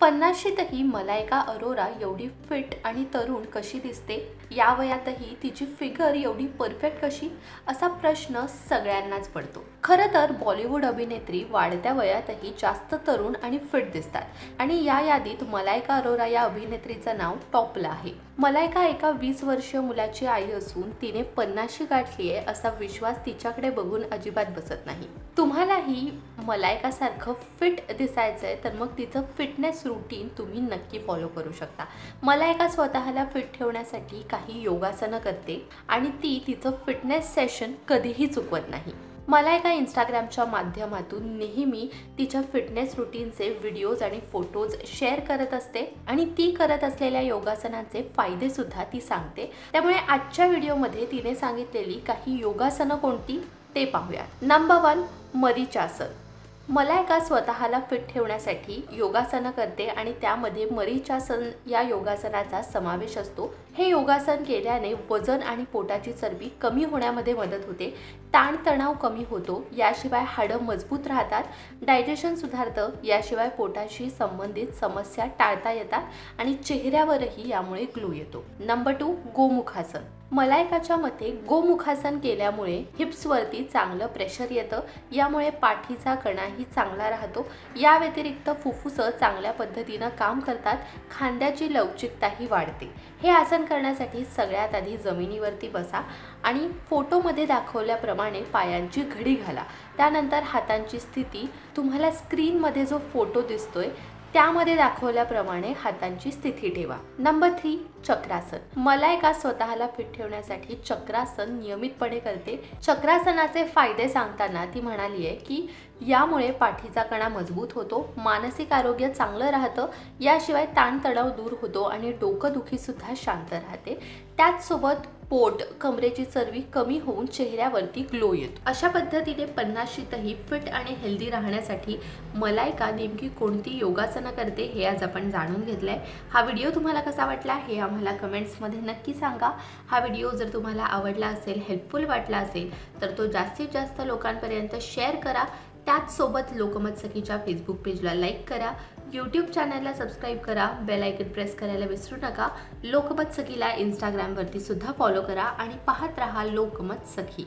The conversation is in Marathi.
50शीतही मलायका अरोरा एवढी फिट आणि तरुण कशी दिसते? या वयातही तिची फिगर एवढी परफेक्ट कशी? असा प्रश्न सगळ्यांनाच पडतो। खरं तर बॉलिवूड अभिनेत्री वाढत्या वयातही जास्त तरुण आणि फिट दिसतात आणि या यादीत मलायका अरोरा या अभिनेत्रीचं नाव टॉपला आहे। मलायका एका 20 वर्षीय मुलाची आई असून तिने 50शी गाठली आहे असा विश्वास तिच्याकडे बघून अजिबात बसत नाही। तुम्हालाही मलायका सारखं फिट दिसायचंय तर मग तिचं फिटनेस रूटीन तुम्ही नक्की फॉलो करू शकता। मलायका स्वतःला फिट ठेवण्यासाठी काही योगासनं करते आणि ती तिचं फिटनेस सेशन कधीही चुकवत नाही। मलायका इंस्टाग्रामच्या माध्यमातून नेहमी तिच्या फिटनेस रूटीनचे व्हिडिओज आणि फोटोज शेअर करत असते आणि ती करत असलेल्या योगासनांचे फायदे सुद्धा ती सांगते। त्यामुळे आजच्या व्हिडिओमध्ये तिने सांगितलेली काही योगासनं कोणती ते पाहूया। नंबर 1 मरीचासन। मलायका स्वतःला फिट ठेवण्यासाठी योगासनं करते आणि त्यामध्ये मरीचासन या योगासनाचा समावेश असतो। हे योगासन केल्याने वजन आणि पोटाची चरबी कमी होण्यामध्ये मदत होते, ताणतणाव कमी होतो, याशिवाय हाडं मजबूत राहतात, डायजेशन सुधारतं, याशिवाय पोटाशी संबंधित समस्या टाळता येतात आणि चेहऱ्यावरही यामुळे ग्लो येतो। नंबर 2 गोमुखासन। मलायकाच्या मते गोमुखासन केल्यामुळे हिप्सवरती चांगलं प्रेशर येतं, यामुळे पाठीचा कणाही चांगला राहतो। या व्यतिरिक्त फुफ्फुसं चांगल्या पद्धतीनं काम करतात, खांद्याची लवचिकताही वाढते। हे आसन करण्यासाठी सगळ्यात आधी जमिनीवरती बसा आणि फोटोमध्ये दाखवल्याप्रमाणे पायांची घडी घाला। त्यानंतर हातांची स्थिती तुम्हाला स्क्रीनमध्ये जो फोटो दिसतोय त्यामध्ये दाखवल्याप्रमाणे हातांची स्थिती ठेवा। नंबर 3 चक्रासन। मलायका स्वतःला फिट ठेवण्यासाठी चक्रासन नियमितपणे करते। चक्रासनाचे फायदे सांगताना ती म्हणाली आहे की यामुळे पाठीचा कणा मजबूत होतो, मानसिक आरोग्य चांगलं राहतं, याशिवाय ताणतणाव दूर होतो आणि डोकंदुखी सुद्धा शांत राहते। त्याचसोबत पोट, कमरेची चरबी कमी होऊन चेहऱ्यावरती ग्लो येतो। अशा पद्धतीने 50शीतही फिट आणि हेल्दी राहण्यासाठी मलायका नेमकी कोणती योगासनं करते हे आज आपण जाणून घेतलंय। हा व्हिडिओ तुम्हाला कसा वाटला हे आम्हाला कमेंट्समध्ये नक्की सांगा। हा व्हिडिओ जर तुम्हाला आवडला असेल, हेल्पफुल वाटला असेल तर तो जास्तीत जास्त लोकांपर्यंत शेअर करा। त्याचसोबत लोकमत सखीच्या फेसबुक पेजला लाईक करा, यूट्यूब चॅनलला सबस्क्राईब करा, बेल आयकन प्रेस करायला विसरू नका। लोकमत सखीला इंस्टाग्रामवरती सुद्धा फॉलो करा आणि पाहत रहा लोकमत सखी।